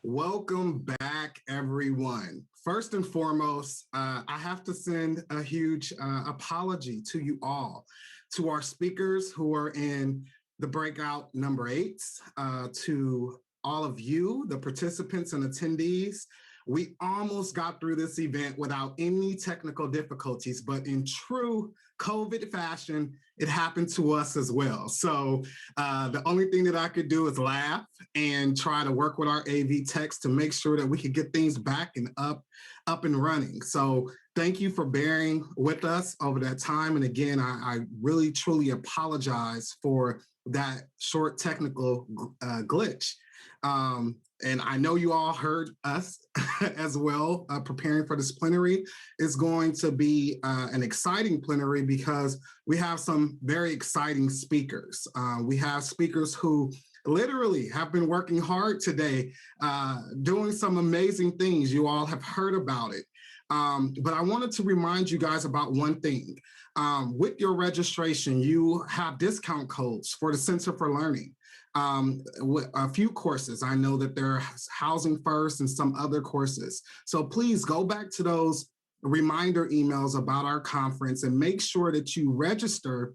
Welcome back, everyone. First and foremost, I have to send a huge apology to you all, to our speakers who are in the breakout number 8, to all of you, the participants and attendees. We almost got through this event without any technical difficulties, but in true COVID fashion, it happened to us as well. So the only thing that I could do is laugh and try to work with our AV techs to make sure that we could get things back and up and running. So thank you for bearing with us over that time. And again, I really, truly apologize for that short technical glitch. And I know you all heard us as well. Preparing for this plenary is going to be an exciting plenary because we have some very exciting speakers. We have speakers who literally have been working hard today, doing some amazing things. You all have heard about it. But I wanted to remind you guys about one thing. With your registration, you have discount codes for the Center for Learning. With a few courses, I know that there's Housing First and some other courses. So please go back to those reminder emails about our conference and make sure that you register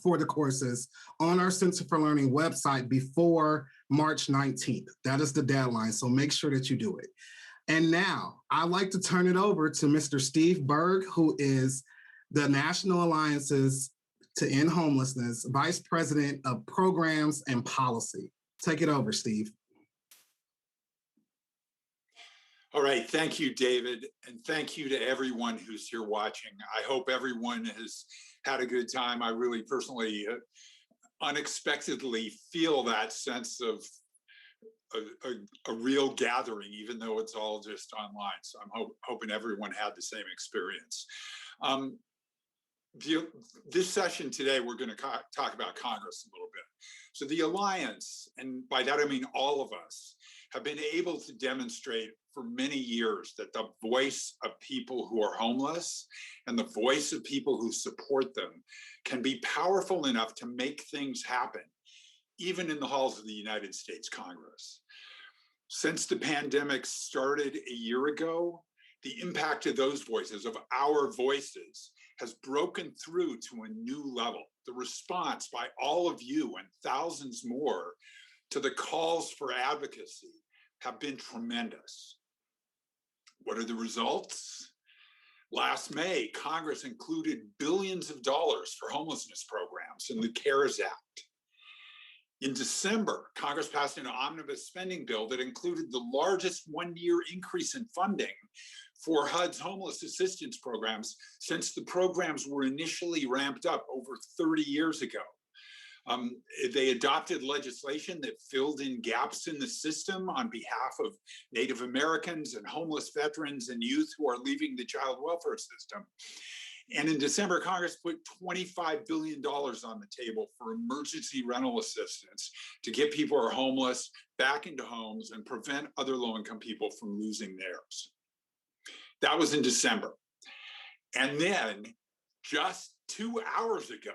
for the courses on our Center for Learning website before March 19th. That is the deadline, so make sure that you do it. And now I'd like to turn it over to Mr. Steve Berg, who is the National Alliances to End Homelessness, Vice President of Programs and Policy. Take it over, Steve. All right, thank you, David, and thank you to everyone who's here watching. I hope everyone has had a good time. I really personally unexpectedly feel that sense of a real gathering, even though it's all just online. So I'm hoping everyone had the same experience. This session today, we're going to talk about Congress a little bit. So the Alliance, and by that I mean all of us, have been able to demonstrate for many years that the voice of people who are homeless and the voice of people who support them can be powerful enough to make things happen, even in the halls of the United States Congress. Since the pandemic started a year ago, the impact of those voices, of our voices, has broken through to a new level. The response by all of you and thousands more to the calls for advocacy have been tremendous. What are the results? Last May, Congress included billions of dollars for homelessness programs in the CARES Act. In December, Congress passed an omnibus spending bill that included the largest one-year increase in funding for HUD's homeless assistance programs since the programs were initially ramped up over 30 years ago. They adopted legislation that filled in gaps in the system on behalf of Native Americans and homeless veterans and youth who are leaving the child welfare system. And in December, Congress put $25 billion on the table for emergency rental assistance to get people who are homeless back into homes and prevent other low-income people from losing theirs. That was in December. And then just 2 hours ago,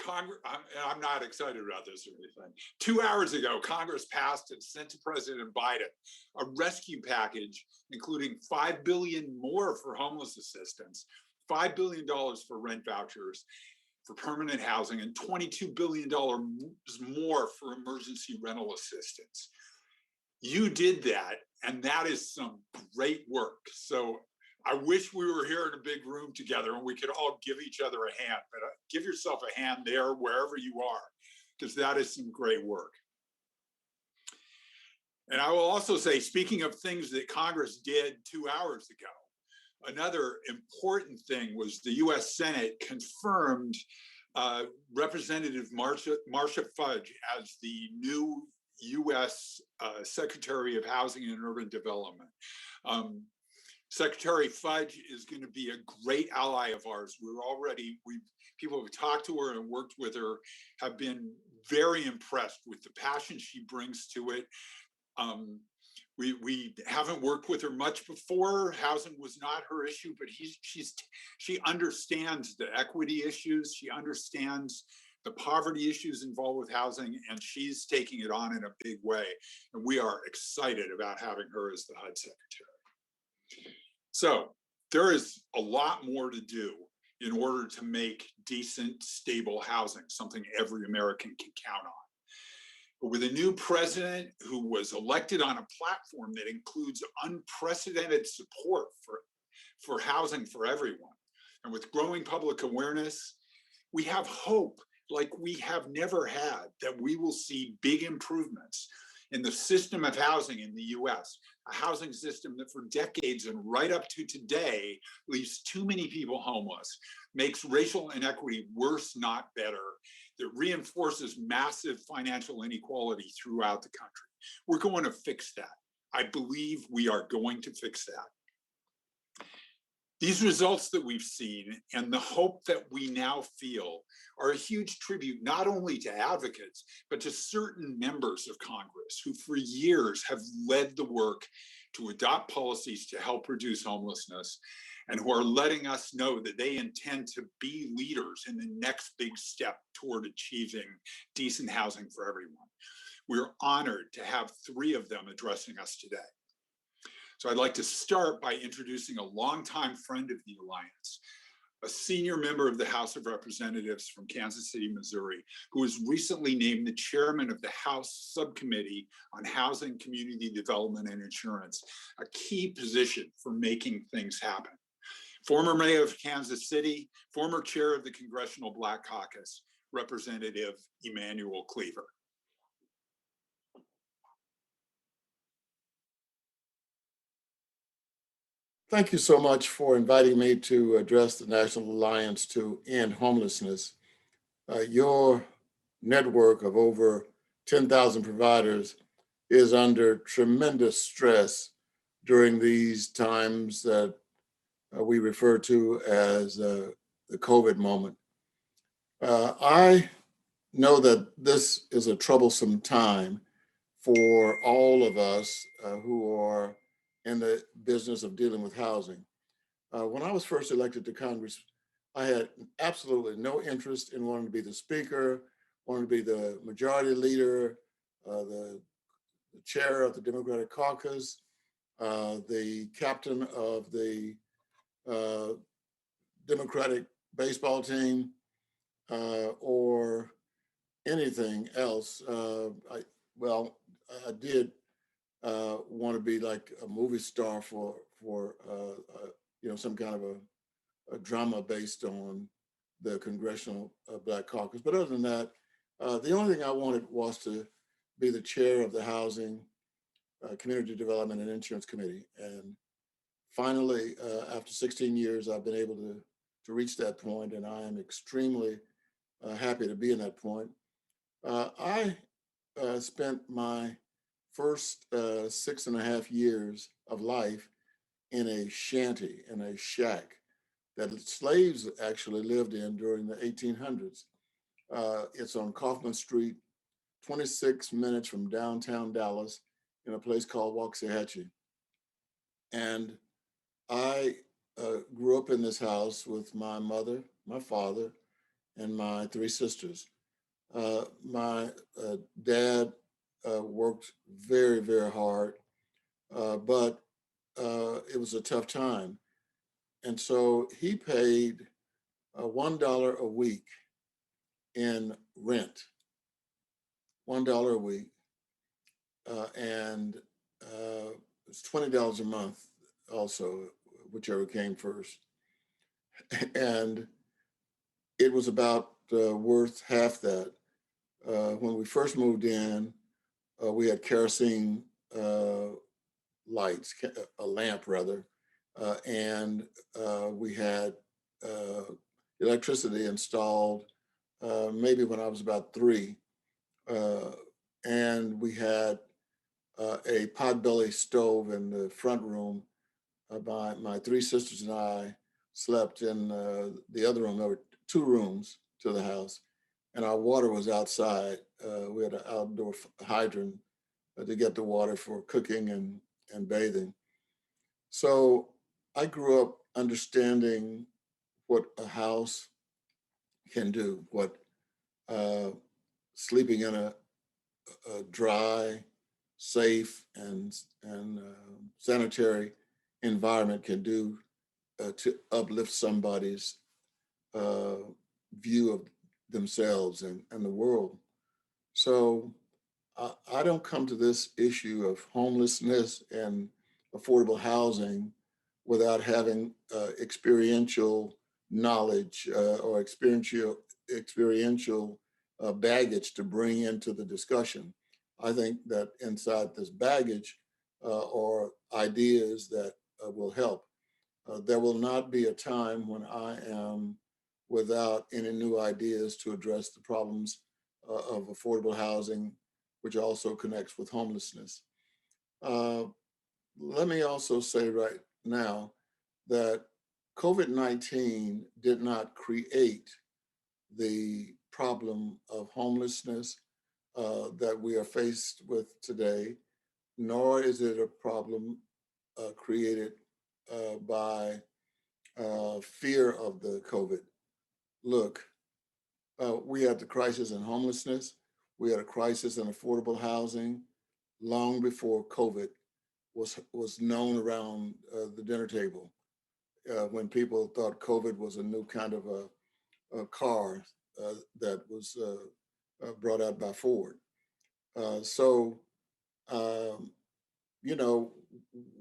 I'm not excited about this or anything. 2 hours ago, Congress passed and sent to President Biden a rescue package, including $5 billion more for homeless assistance, $5 billion for rent vouchers, for permanent housing, and $22 billion more for emergency rental assistance. You did that, and that is some great work. So I wish we were here in a big room together and we could all give each other a hand, but give yourself a hand there, wherever you are, because that is some great work. And I will also say, speaking of things that Congress did 2 hours ago, another important thing was the US Senate confirmed Representative Marcia Fudge as the new US Secretary of Housing and Urban Development. Secretary Fudge is going to be a great ally of ours. People who have talked to her and worked with her have been very impressed with the passion she brings to it. We haven't worked with her much before. Housing was not her issue, but she understands the equity issues. She understands the poverty issues involved with housing, and she's taking it on in a big way. And we are excited about having her as the HUD secretary. So there is a lot more to do in order to make decent, stable housing something every American can count on. But with a new president who was elected on a platform that includes unprecedented support for housing for everyone, and with growing public awareness, we have hope like we have never had that we will see big improvements in the system of housing in the US, a housing system that for decades and right up to today leaves too many people homeless, makes racial inequity worse, not better, that reinforces massive financial inequality throughout the country. We're going to fix that. I believe we are going to fix that. These results that we've seen and the hope that we now feel are a huge tribute not only to advocates, but to certain members of Congress who for years have led the work to adopt policies to help reduce homelessness, and who are letting us know that they intend to be leaders in the next big step toward achieving decent housing for everyone. We're honored to have three of them addressing us today. So I'd like to start by introducing a longtime friend of the Alliance, a senior member of the House of Representatives from Kansas City, Missouri, who was recently named the chairman of the House Subcommittee on Housing, Community Development, and Insurance, a key position for making things happen. Former mayor of Kansas City, former chair of the Congressional Black Caucus, Representative Emanuel Cleaver. Thank you so much for inviting me to address the National Alliance to End Homelessness. Your network of over 10,000 providers is under tremendous stress during these times that we refer to as the COVID moment. I know that this is a troublesome time for all of us who are in the business of dealing with housing. When I was first elected to Congress, I had absolutely no interest in wanting to be the speaker, wanting to be the majority leader, the chair of the Democratic caucus, the captain of the Democratic baseball team, or anything else. I did want to be like a movie star for some kind of a drama based on the Congressional Black Caucus. But other than that, the only thing I wanted was to be the chair of the Housing, Community Development, and Insurance Committee. And finally, after 16 years, I've been able to reach that point, and I am extremely happy to be in that point. I spent my first 6.5 years of life in a shanty, in a shack that slaves actually lived in during the 1800s. It's on Kaufman Street, 26 minutes from downtown Dallas, in a place called Waxahachie. And I grew up in this house with my mother, my father, and my three sisters. My dad worked very, very hard, but it was a tough time. And so he paid $1 a week in rent, $1 a week. And it's $20 a month also, whichever came first. And it was about worth half that. When we first moved in, we had kerosene lights, a lamp rather, and we had electricity installed maybe when I was about 3. And we had a potbelly stove in the front room. My three sisters and I slept in the other room. There were 2 rooms to the house, and our water was outside. We had an outdoor hydrant to get the water for cooking and bathing. So I grew up understanding what a house can do, what sleeping in a dry, safe, and sanitary environment can do to uplift somebody's view of themselves and the world. So I don't come to this issue of homelessness and affordable housing without having experiential knowledge or experiential baggage to bring into the discussion. I think that inside this baggage are ideas that will help. There will not be a time when I am without any new ideas to address the problems of affordable housing, which also connects with homelessness. Uh, Let me also say right now that COVID-19 did not create the problem of homelessness that we are faced with today, nor is it a problem created by fear of the COVID. Look, we had the crisis in homelessness. We had a crisis in affordable housing long before COVID was known around the dinner table. When people thought COVID was a new kind of a car that was brought out by Ford. So, um, you know,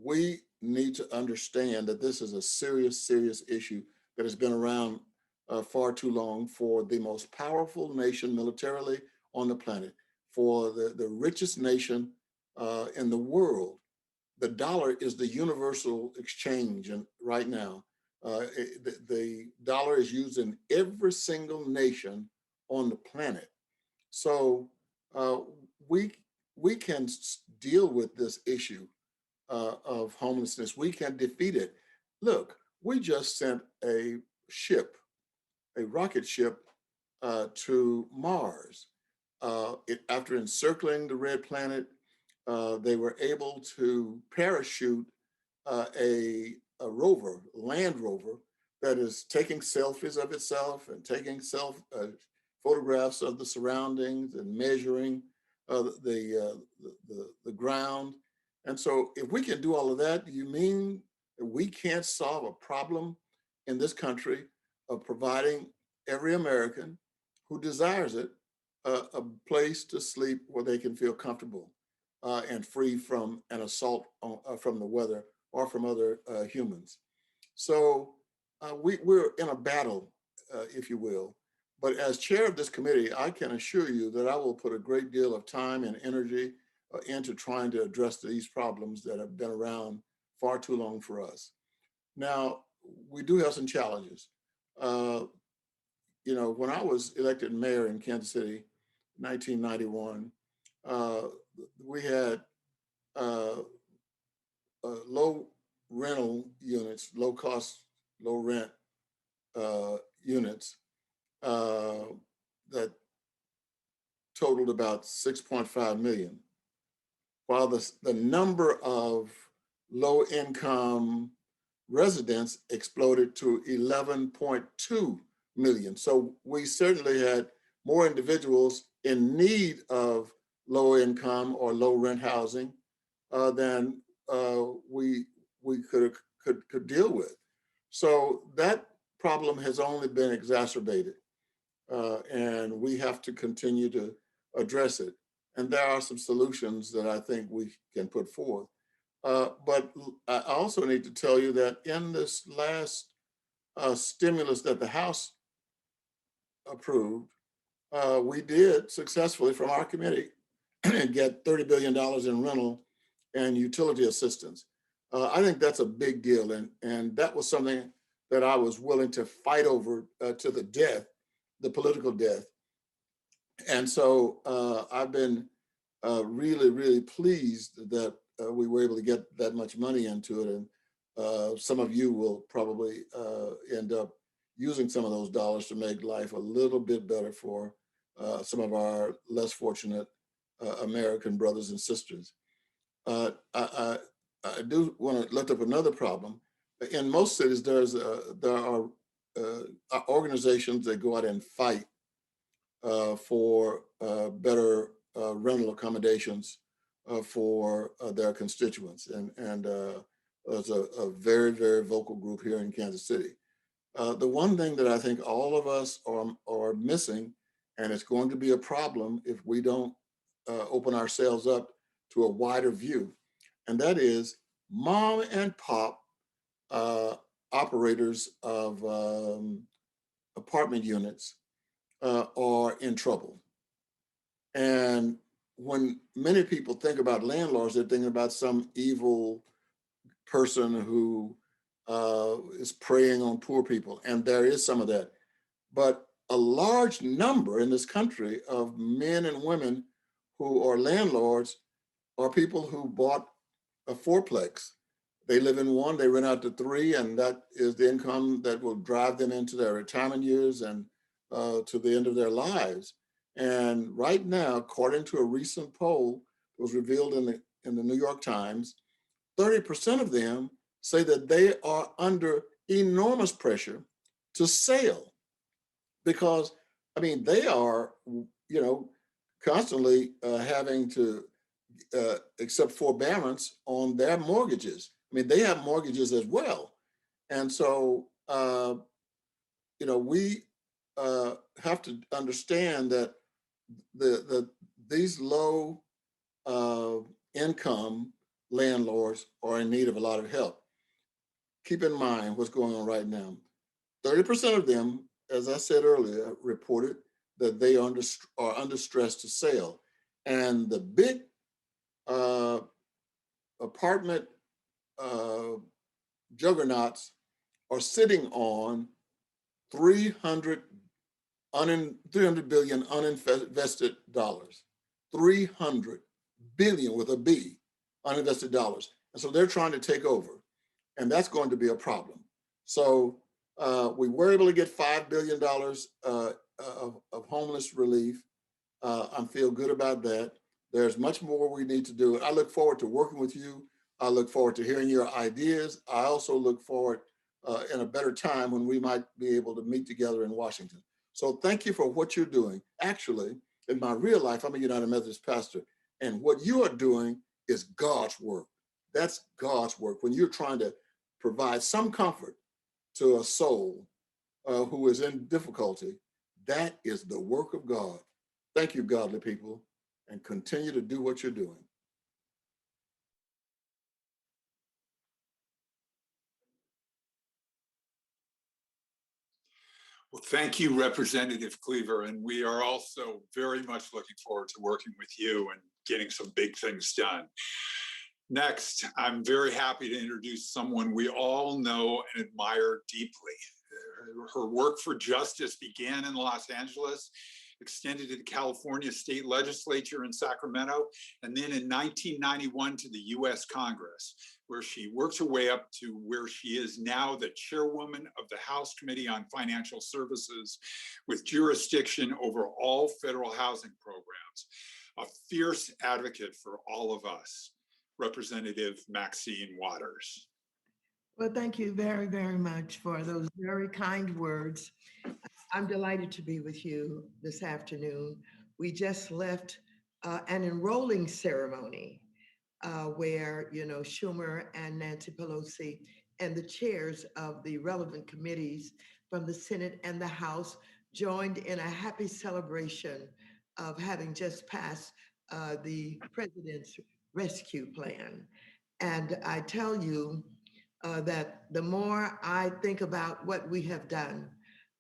we need to understand that this is a serious, serious issue that has been around far too long for the most powerful nation militarily on the planet, for the richest nation in the world. The dollar is the universal exchange, and right now, the dollar is used in every single nation on the planet. So uh, we we can deal with this issue of homelessness. We can defeat it. Look, we just sent a ship, a rocket ship, to Mars. After encircling the red planet, they were able to parachute a rover, land rover, that is taking selfies of itself and taking photographs of the surroundings and measuring the ground. And so, if we can do all of that, you mean that we can't solve a problem in this country of providing every American who desires it a place to sleep where they can feel comfortable and free from an assault from the weather or from other humans. So we're in a battle, if you will. But as chair of this committee, I can assure you that I will put a great deal of time and energy into trying to address these problems that have been around far too long for us. Now, we do have some challenges. Uh, when I was elected mayor in Kansas City, 1991, uh, we had uh, low rental units, low cost, low rent units uh, that totaled about 6.5 million, while the number of low income residents exploded to 11.2 million. So we certainly had more individuals in need of low income or low rent housing than we could deal with. So that problem has only been exacerbated, and we have to continue to address it. And there are some solutions that I think we can put forth. But I also need to tell you that in this last stimulus that the House approved, we did successfully from our committee get $30 billion in rental and utility assistance. I think that's a big deal. And that was something that I was willing to fight over to the death, the political death. And so I've been really, really pleased that we were able to get that much money into it. And some of you will probably end up using some of those dollars to make life a little bit better for some of our less fortunate American brothers and sisters. I do want to lift up another problem. In most cities, there are organizations that go out and fight for better rental accommodations for their constituents. And there's a very, very vocal group here in Kansas City. The one thing that I think all of us are missing, and it's going to be a problem if we don't open ourselves up to a wider view, and that is mom and pop operators of apartment units are in trouble. And when many people think about landlords, they're thinking about some evil person who is preying on poor people. And there is some of that. But a large number in this country of men and women who are landlords are people who bought a fourplex. They live in one, they rent out to three, and that is the income that will drive them into their retirement years and to the end of their lives. And right now, according to a recent poll that was revealed in the New York Times, 30% of them say that they are under enormous pressure to sell because, I mean, they are, constantly having to accept forbearance on their mortgages. I mean, they have mortgages as well. And so, we have to understand that these low income landlords are in need of a lot of help. Keep in mind what's going on right now. 30% of them, as I said earlier, reported that they are under stress to sell. And the big apartment juggernauts are sitting on 300 billion uninvested dollars. 300 billion with a B, uninvested dollars. And so they're trying to take over. And that's going to be a problem. So we were able to get $5 billion of homeless relief. I feel good about that. There's much more we need to do. I look forward to working with you. I look forward to hearing your ideas. I also look forward in a better time when we might be able to meet together in Washington. So thank you for what you're doing. Actually, in my real life, I'm a United Methodist pastor, and what you are doing is God's work. That's God's work. When you're trying to provide some comfort to a soul who is in difficulty, that is the work of God. Thank you, godly people, and continue to do what you're doing. Well, thank you, Representative Cleaver. And we are also very much looking forward to working with you and getting some big things done. Next, I'm very happy to introduce someone we all know and admire deeply. Her work for justice began in Los Angeles, extended to the California State Legislature in Sacramento, and then in 1991 to the US Congress, where she worked her way up to where she is now the chairwoman of the House Committee on Financial Services, with jurisdiction over all federal housing programs, a fierce advocate for all of us. Representative Maxine Waters. Well, thank you very, very much for those very kind words. I'm delighted to be with you this afternoon. We just left an enrolling ceremony where, Schumer and Nancy Pelosi and the chairs of the relevant committees from the Senate and the House joined in a happy celebration of having just passed the president's rescue plan. And I tell you that the more I think about what we have done,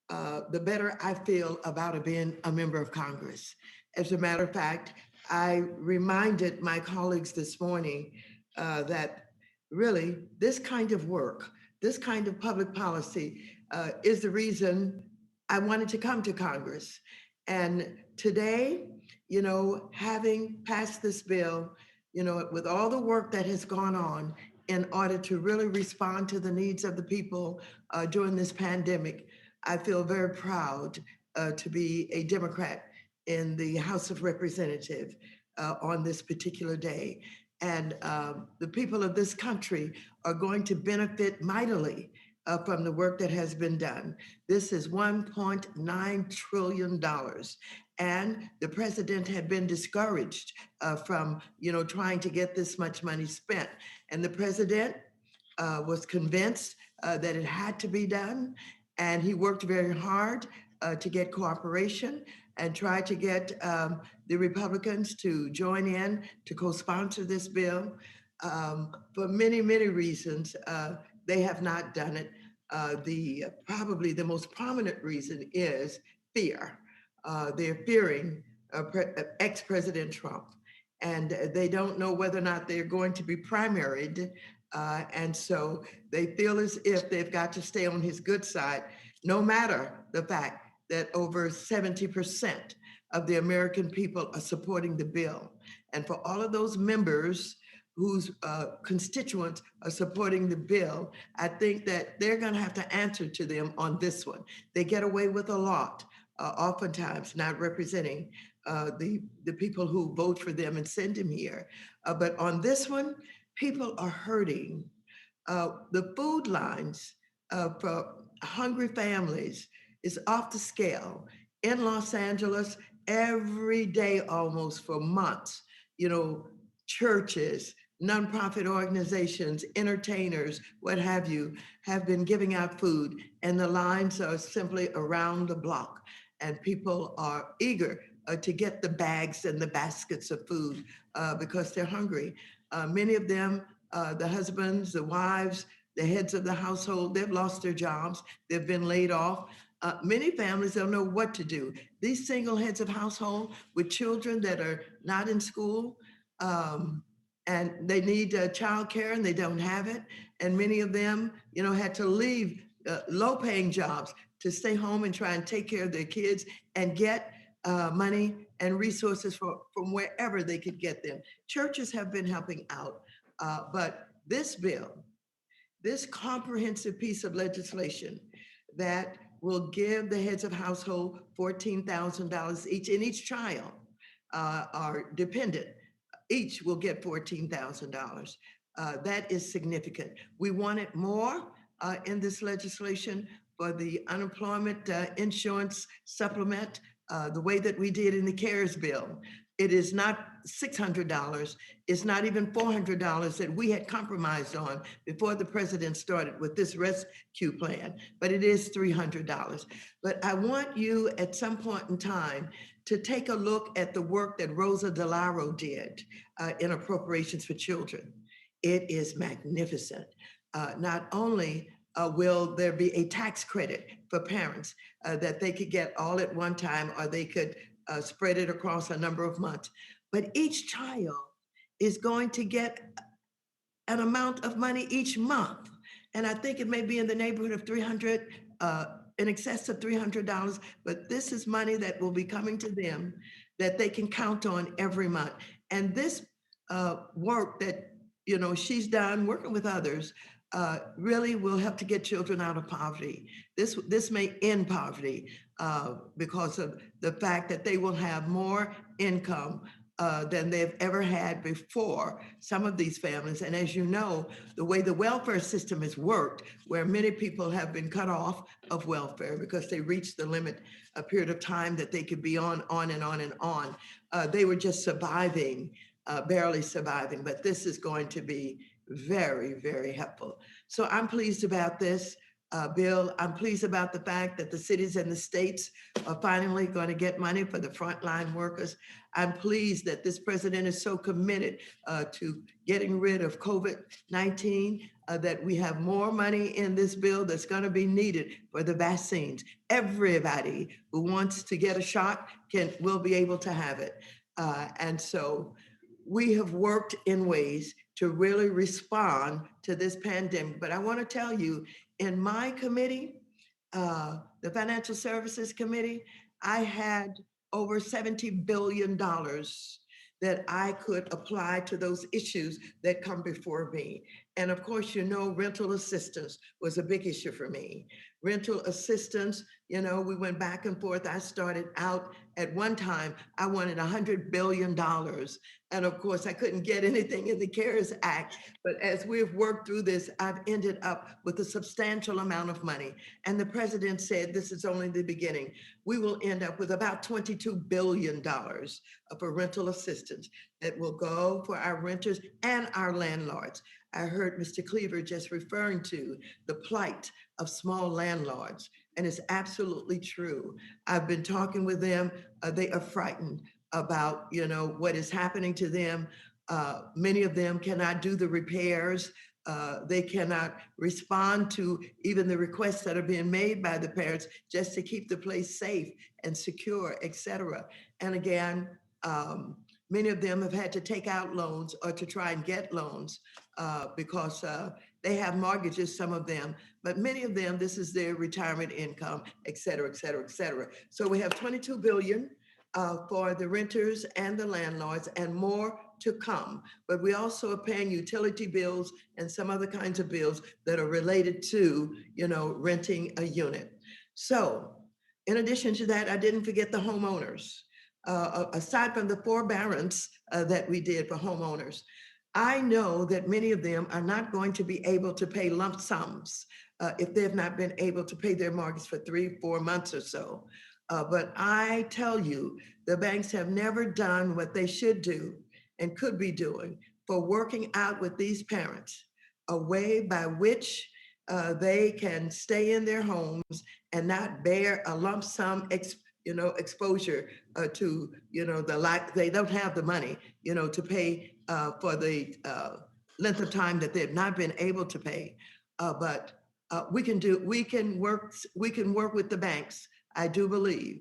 the better I feel about being a member of Congress. As a matter of fact, I reminded my colleagues this morning that really this kind of work, this kind of public policy is the reason I wanted to come to Congress. And today, having passed this bill, with all the work that has gone on in order to really respond to the needs of the people during this pandemic, I feel very proud to be a Democrat in the House of Representatives on this particular day. And the people of this country are going to benefit mightily from the work that has been done. This is $1.9 trillion. and the president had been discouraged from, trying to get this much money spent. And the president was convinced that it had to be done, and he worked very hard to get cooperation and tried to get the Republicans to join in to co-sponsor this bill. For many, many reasons, they have not done it. Probably the most prominent reason is fear. They're fearing ex-President Trump, and they don't know whether or not they're going to be primaried. And so they feel as if they've got to stay on his good side, no matter the fact that over 70% of the American people are supporting the bill. And for all of those members whose constituents are supporting the bill, I think that they're going to have to answer to them on this one. They get away with a lot, oftentimes not representing the people who vote for them and send them here. But on this one, people are hurting. The food lines for hungry families is off the scale. In Los Angeles, every day almost for months, churches, nonprofit organizations, entertainers, what have you, have been giving out food, and the lines are simply around the block. And people are eager to get the bags and the baskets of food because they're hungry. Many of them, the husbands, the wives, the heads of the household, they've lost their jobs, they've been laid off. Many families don't know what to do. These single heads of household with children that are not in school, and they need child care and they don't have it. And many of them, had to leave low-paying jobs to stay home and try and take care of their kids and get money and resources from wherever they could get them. Churches have been helping out, but this bill, this comprehensive piece of legislation that will give the heads of household $14,000 each, and each child are dependent, each will get $14,000. That is significant. We wanted more in this legislation for the unemployment insurance supplement, the way that we did in the CARES bill. It is not $600. It's not even $400 that we had compromised on before the president started with this rescue plan, but it is $300. But I want you at some point in time to take a look at the work that Rosa DeLauro did in appropriations for children. It is magnificent. Not only will there be a tax credit for parents that they could get all at one time, or they could spread it across a number of months. But each child is going to get an amount of money each month. And I think it may be in the neighborhood of in excess of $300, but this is money that will be coming to them that they can count on every month. And this work that, she's done working with others really will help to get children out of poverty. This may end poverty because of the fact that they will have more income than they've ever had before, some of these families. And as you know, the way the welfare system has worked, where many people have been cut off of welfare because they reached the limit, a period of time that they could be on and on and on. They were just surviving, barely surviving, but this is going to be very, very helpful. So I'm pleased about this bill. I'm pleased about the fact that the cities and the states are finally going to get money for the frontline workers. I'm pleased that this president is so committed to getting rid of COVID-19, that we have more money in this bill that's going to be needed for the vaccines. Everybody who wants to get a shot will be able to have it. And so we have worked in ways to really respond to this pandemic. But I want to tell you, in my committee, the Financial Services Committee, I had over $70 billion that I could apply to those issues that come before me. And of course, rental assistance was a big issue for me. Rental assistance, You know, we went back and forth. I started out at one time, I wanted $100 billion. And of course, I couldn't get anything in the CARES Act. But as we've worked through this, I've ended up with a substantial amount of money. And the president said, this is only the beginning. We will end up with about $22 billion for rental assistance that will go for our renters and our landlords. I heard Mr. Cleaver just referring to the plight of small landlords. And it's absolutely true. I've been talking with them. They are frightened about, you know, what is happening to them. Many of them cannot do the repairs. They cannot respond to even the requests that are being made by the parents just to keep the place safe and secure, et cetera. And again, many of them have had to take out loans or to try and get loans because they have mortgages, some of them, but many of them, this is their retirement income, et cetera, et cetera, et cetera. So we have 22 billion for the renters and the landlords and more to come. But we also are paying utility bills and some other kinds of bills that are related to, you know, renting a unit. So in addition to that, I didn't forget the homeowners. Aside from the forbearance that we did for homeowners, I know that many of them are not going to be able to pay lump sums if they have not been able to pay their mortgage for 3-4 months or so. But I tell you, the banks have never done what they should do and could be doing for working out with these parents a way by which they can stay in their homes and not bear a lump sum exposure to, you know, they don't have the money, you know, to pay for the length of time that they've not been able to pay. But we can work with the banks, I do believe,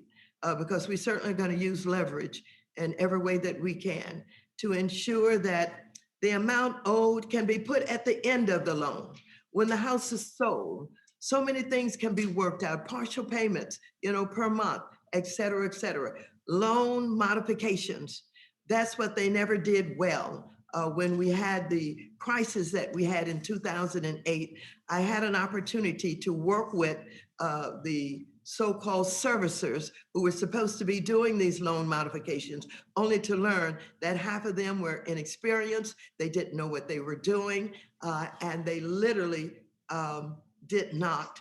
because we certainly are going to use leverage in every way that we can to ensure that the amount owed can be put at the end of the loan. When the house is sold, so many things can be worked out, partial payments, you know, per month, et cetera, et cetera. Loan modifications, that's what they never did well. When we had the crisis that we had in 2008, I had an opportunity to work with the so-called servicers who were supposed to be doing these loan modifications, only to learn that half of them were inexperienced, they didn't know what they were doing, and they literally did not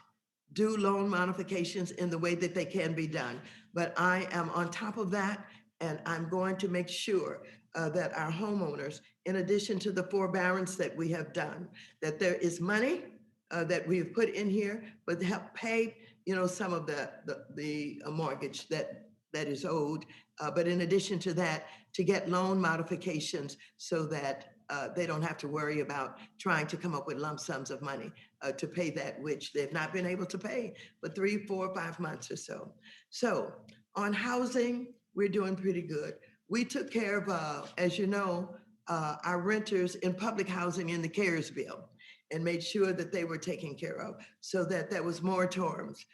do loan modifications in the way that they can be done. But I am on top of that, and I'm going to make sure that our homeowners, in addition to the forbearance that we have done, that there is money that we've put in here, but to help pay, you know, some of the mortgage that is owed. But in addition to that, to get loan modifications so that they don't have to worry about trying to come up with lump sums of money to pay that which they've not been able to pay for 3, 4, 5 months or so. So on housing, we're doing pretty good. We took care of, as you know, our renters in public housing in the CARES bill and made sure that they were taken care of so that there was moratoriums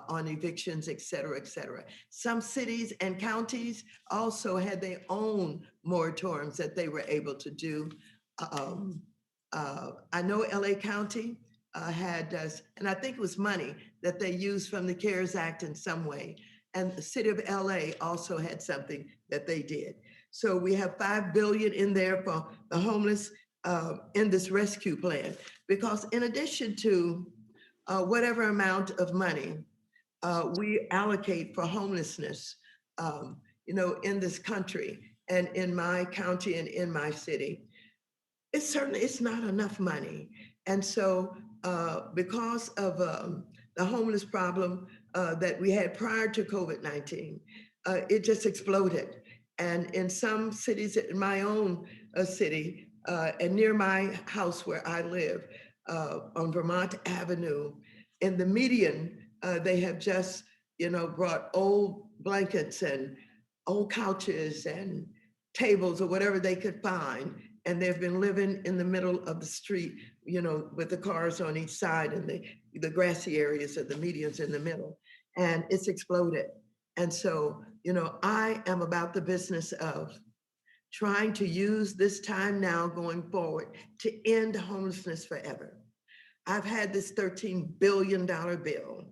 on evictions, et cetera, et cetera. Some cities and counties also had their own moratoriums that they were able to do. I know LA County had, and I think it was money that they used from the CARES Act in some way. And the city of LA also had something that they did. So we have $5 billion in there for the homeless in this rescue plan, because in addition to whatever amount of money we allocate for homelessness, you know, in this country and in my county and in my city, it's not enough money. And so because of the homeless problem that we had prior to COVID-19, it just exploded. And in some cities, in my own city, and near my house where I live, on Vermont Avenue, in the median, they have just, you know, brought old blankets and old couches and tables or whatever they could find. And they've been living in the middle of the street, you know, with the cars on each side and the grassy areas of the medians in the middle. And it's exploded. And so, you know, I am about the business of trying to use this time now going forward to end homelessness forever. I've had this $13 billion bill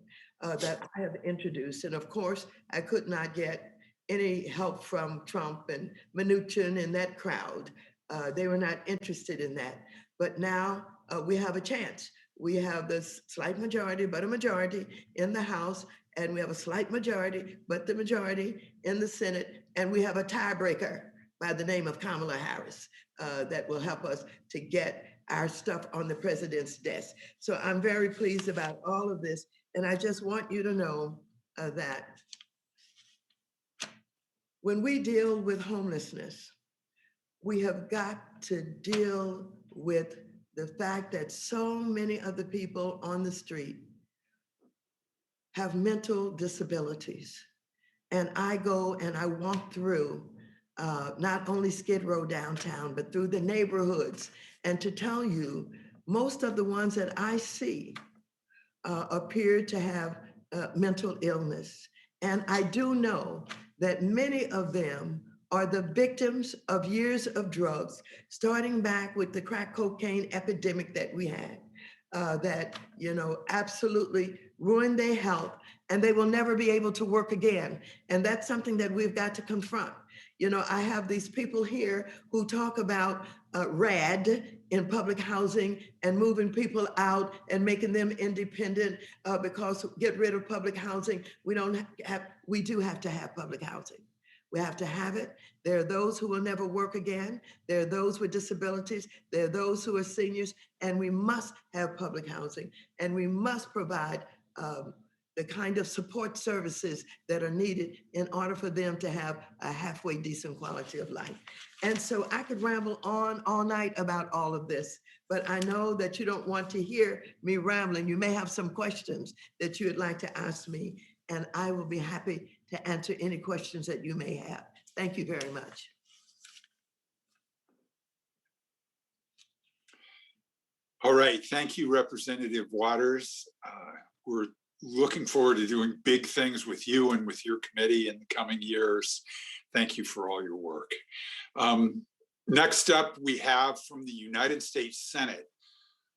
that I have introduced. And of course, I could not get any help from Trump and Mnuchin and that crowd. They were not interested in that. But now we have a chance. We have this slight majority, but a majority in the House, and we have a slight majority, but the majority in the Senate, and we have a tiebreaker by the name of Kamala Harris that will help us to get our stuff on the president's desk. So I'm very pleased about all of this, and I just want you to know that when we deal with homelessness, we have got to deal with the fact that so many of the people on the street have mental disabilities. And I go and I walk through not only Skid Row downtown, but through the neighborhoods. And to tell you, most of the ones that I see appear to have mental illness. And I do know that many of them are the victims of years of drugs, starting back with the crack cocaine epidemic that we had, that, absolutely ruined their health, and they will never be able to work again. And that's something that we've got to confront. I have these people here who talk about RAD in public housing and moving people out and making them independent because get rid of public housing. We do have to have public housing. We have to have it. There are those who will never work again. There are those with disabilities. There are those who are seniors, and we must have public housing, and we must provide the kind of support services that are needed in order for them to have a halfway decent quality of life. And so I could ramble on all night about all of this, but I know that you don't want to hear me rambling. You may have some questions that you would like to ask me, and I will be happy to answer any questions that you may have. Thank you very much. All right, thank you, Representative Waters. We're looking forward to doing big things with you and with your committee in the coming years. Thank you for all your work. Next up, we have from the United States Senate,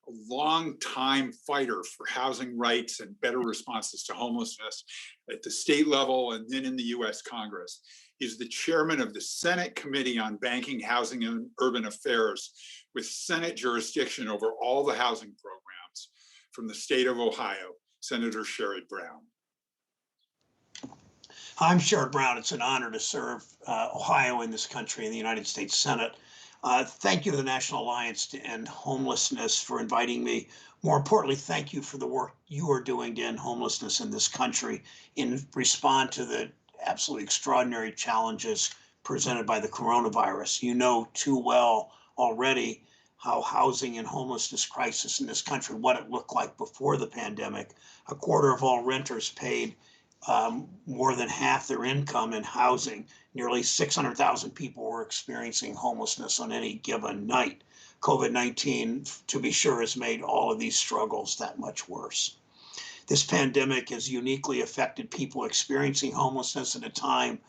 a long-time fighter for housing rights and better responses to homelessness at the state level and then in the US Congress. He's the chairman of the Senate Committee on Banking, Housing, and Urban Affairs, with Senate jurisdiction over all the housing programs from the state of Ohio, Senator Sherrod Brown. I'm Sherrod Brown. It's an honor to serve Ohio in this country in the United States Senate. Thank you to the National Alliance to End Homelessness for inviting me. More importantly, thank you for the work you are doing to end homelessness in this country in response to the absolutely extraordinary challenges presented by the coronavirus. You know too well already how housing and homelessness crisis in this country, what it looked like before the pandemic. A quarter of all renters paid more than half their income in housing. Nearly 600,000 people were experiencing homelessness on any given night. COVID-19, to be sure, has made all of these struggles that much worse. This pandemic has uniquely affected people experiencing homelessness at a time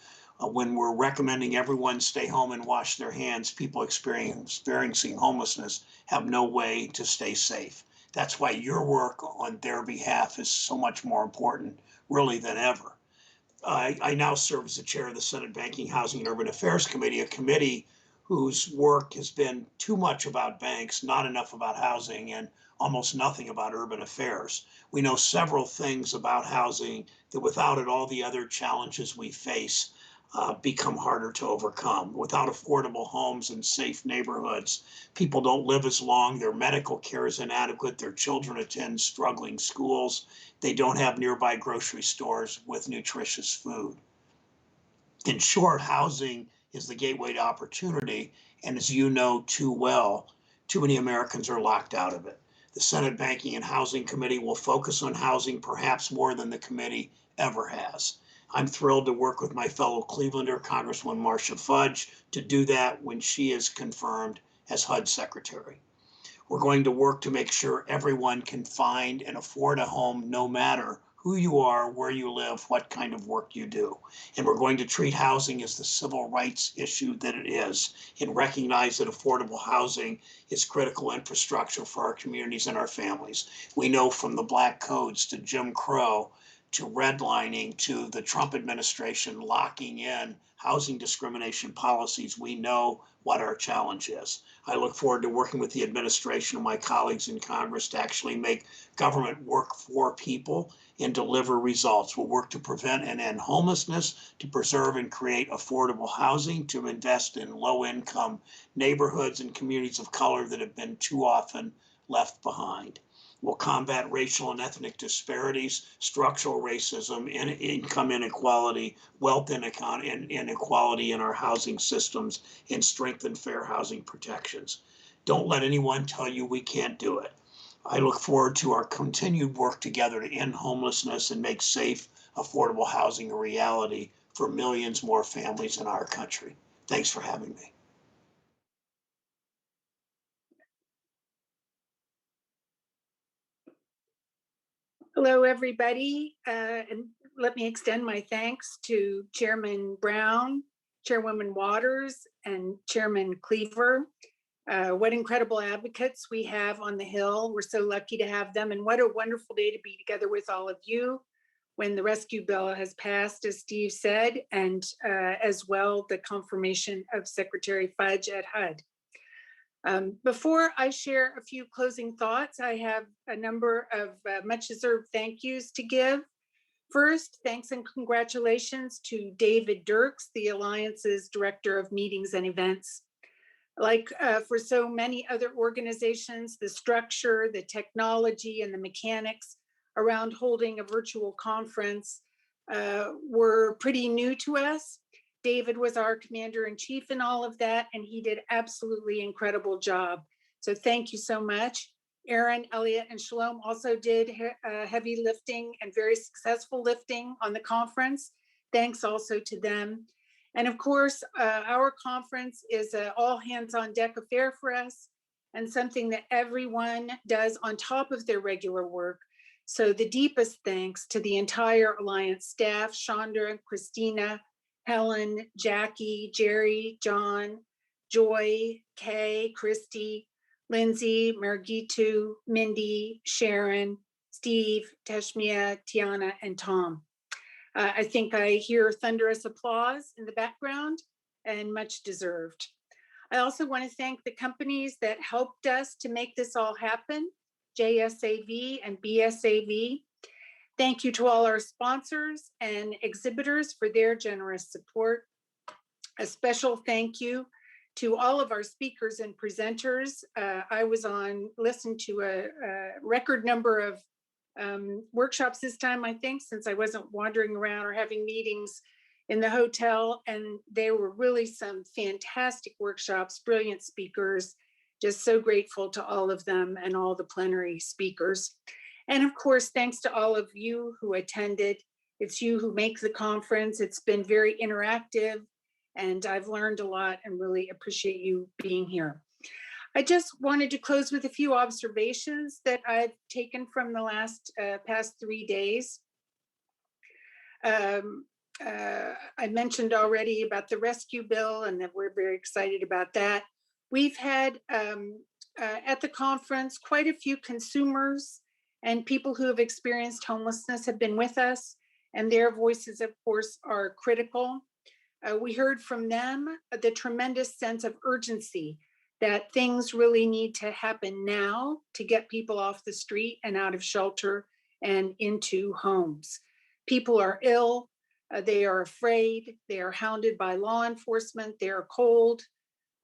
when we're recommending everyone stay home and wash their hands. People experiencing homelessness have no way to stay safe. That's why your work on their behalf is so much more important, really, than ever. I now serve as the chair of the Senate Banking, Housing, and Urban Affairs Committee, a committee whose work has been too much about banks, not enough about housing, and almost nothing about urban affairs. We know several things about housing that without it, all the other challenges we face become harder to overcome. Without affordable homes and safe neighborhoods, people don't live as long, their medical care is inadequate, their children attend struggling schools, they don't have nearby grocery stores with nutritious food. In short, housing is the gateway to opportunity, and as you know too well, too many Americans are locked out of it. The Senate Banking and Housing Committee will focus on housing perhaps more than the committee ever has. I'm thrilled to work with my fellow Clevelander, Congresswoman Marcia Fudge, to do that when she is confirmed as HUD Secretary. We're going to work to make sure everyone can find and afford a home no matter who you are, where you live, what kind of work you do. And we're going to treat housing as the civil rights issue that it is and recognize that affordable housing is critical infrastructure for our communities and our families. We know from the Black Codes to Jim Crow to redlining to the Trump administration locking in housing discrimination policies, we know what our challenge is. I look forward to working with the administration and my colleagues in Congress to actually make government work for people and deliver results. We'll work to prevent and end homelessness, to preserve and create affordable housing, to invest in low-income neighborhoods and communities of color that have been too often left behind. We'll combat racial and ethnic disparities, structural racism, and income inequality, wealth inequality in our housing systems, and strengthen fair housing protections. Don't let anyone tell you we can't do it. I look forward to our continued work together to end homelessness and make safe, affordable housing a reality for millions more families in our country. Thanks for having me. Hello, everybody, and let me extend my thanks to Chairman Brown, Chairwoman Waters, and Chairman Cleaver. What incredible advocates we have on the Hill. We're so lucky to have them, and what a wonderful day to be together with all of you when the rescue bill has passed, as Steve said, and as well the confirmation of Secretary Fudge at HUD. Before I share a few closing thoughts, I have a number of much deserved thank yous to give. First, thanks and congratulations to David Dirks, the Alliance's Director of Meetings and Events. Like for so many other organizations, the structure, the technology, and the mechanics around holding a virtual conference were pretty new to us. David was our commander-in-chief in all of that, and he did absolutely incredible job. So thank you so much. Aaron, Elliot, and Shalom also did heavy lifting and very successful lifting on the conference. Thanks also to them. And of course, our conference is an all hands on deck affair for us and something that everyone does on top of their regular work. So the deepest thanks to the entire Alliance staff, Chandra, Christina, Helen, Jackie, Jerry, John, Joy, Kay, Christy, Lindsay, Margitu, Mindy, Sharon, Steve, Teshmia, Tiana, and Tom. I think I hear thunderous applause in the background, and much deserved. I also want to thank the companies that helped us to make this all happen, JSAV and BSAV. Thank you to all our sponsors and exhibitors for their generous support. A special thank you to all of our speakers and presenters. I was listened to a record number of workshops this time, I think, since I wasn't wandering around or having meetings in the hotel. And there were really some fantastic workshops, brilliant speakers. Just so grateful to all of them and all the plenary speakers. And of course, thanks to all of you who attended. It's you who make the conference. It's been very interactive, and I've learned a lot and really appreciate you being here. I just wanted to close with a few observations that I've taken from the past 3 days. I mentioned already about the rescue bill and that we're very excited about that. We've had at the conference quite a few consumers and people who have experienced homelessness have been with us, and their voices, of course, are critical. We heard from them the tremendous sense of urgency that things really need to happen now to get people off the street and out of shelter and into homes. People are ill, they are afraid, they are hounded by law enforcement, they are cold.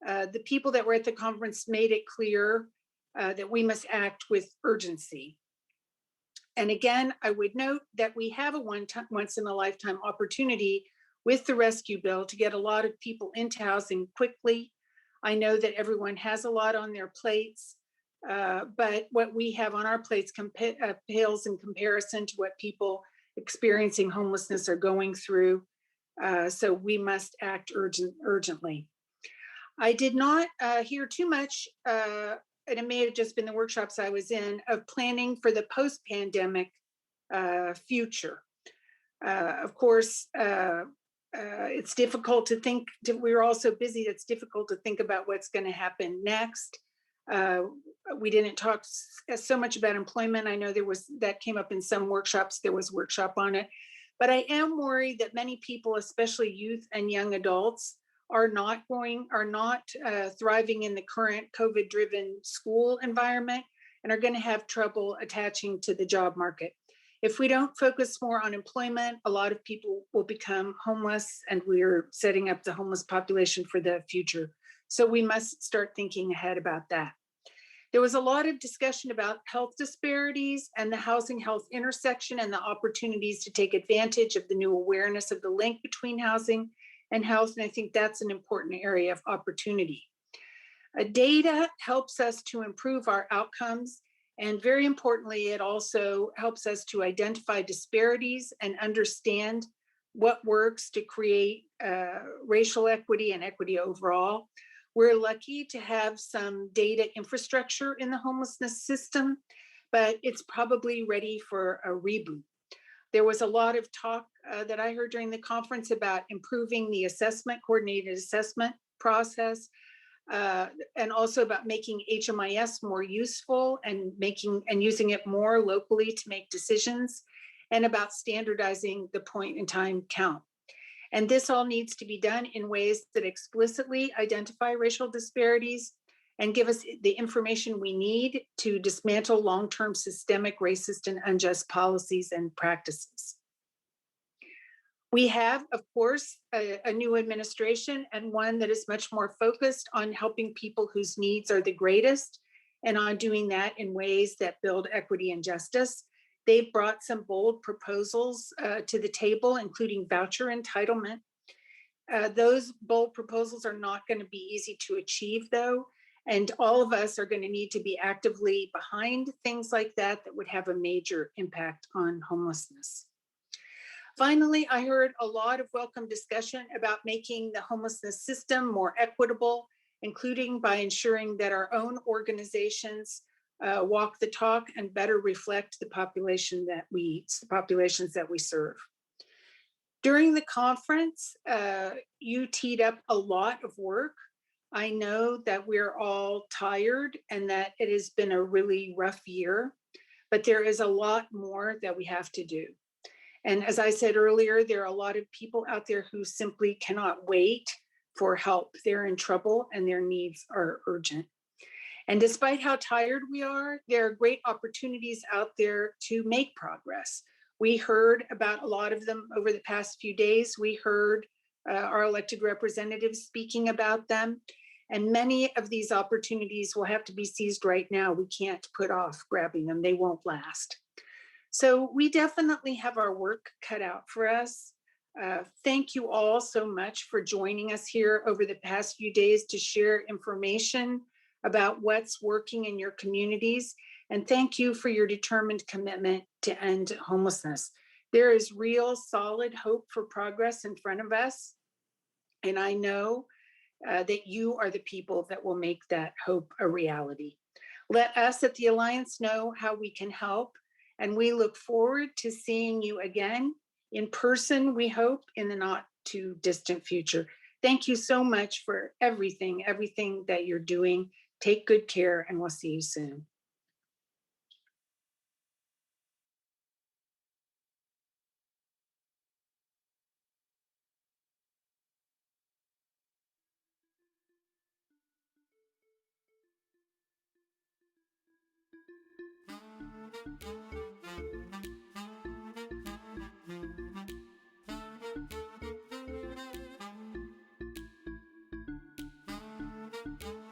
The people that were at the conference made it clear that we must act with urgency. And again, I would note that we have a once in a lifetime opportunity with the rescue bill to get a lot of people into housing quickly. I know that everyone has a lot on their plates, but what we have on our plates pales in comparison to what people experiencing homelessness are going through. So we must act urgently. I did not hear too much, and it may have just been the workshops I was in, of planning for the post-pandemic future. Of course, it's difficult to think, we're all so busy, it's difficult to think about what's going to happen next. We didn't talk so much about employment. I know that came up in some workshops. There was a workshop on it. But I am worried that many people, especially youth and young adults, are not thriving in the current COVID-driven school environment and are going to have trouble attaching to the job market. If we don't focus more on employment, a lot of people will become homeless, and we're setting up the homeless population for the future. So we must start thinking ahead about that. There was a lot of discussion about health disparities and the housing health intersection and the opportunities to take advantage of the new awareness of the link between housing and health. And I think that's an important area of opportunity. Data helps us to improve our outcomes. And very importantly, it also helps us to identify disparities and understand what works to create racial equity and equity overall. We're lucky to have some data infrastructure in the homelessness system, but it's probably ready for a reboot. There was a lot of talk that I heard during the conference about improving the coordinated assessment process, and also about making HMIS more useful and using it more locally to make decisions, and about standardizing the point in time count. And this all needs to be done in ways that explicitly identify racial disparities and give us the information we need to dismantle long-term systemic racist and unjust policies and practices. We have, of course, a new administration, and one that is much more focused on helping people whose needs are the greatest, and on doing that in ways that build equity and justice. They've brought some bold proposals to the table, including voucher entitlement. Those bold proposals are not going to be easy to achieve, though, and all of us are going to need to be actively behind things like that would have a major impact on homelessness. Finally, I heard a lot of welcome discussion about making the homelessness system more equitable, including by ensuring that our own organizations walk the talk and better reflect the populations that we serve. During the conference, you teed up a lot of work. I know that we're all tired and that it has been a really rough year, but there is a lot more that we have to do. And as I said earlier, there are a lot of people out there who simply cannot wait for help. They're in trouble and their needs are urgent. And despite how tired we are, there are great opportunities out there to make progress. We heard about a lot of them over the past few days. We heard our elected representatives speaking about them. And many of these opportunities will have to be seized right now. We can't put off grabbing them. They won't last. So we definitely have our work cut out for us. Thank you all so much for joining us here over the past few days to share information about what's working in your communities. And thank you for your determined commitment to end homelessness. There is real solid hope for progress in front of us. And I know that you are the people that will make that hope a reality. Let us at the Alliance know how we can help. And we look forward to seeing you again in person, we hope, in the not too distant future. Thank you so much for everything that you're doing. Take good care, and we'll see you soon.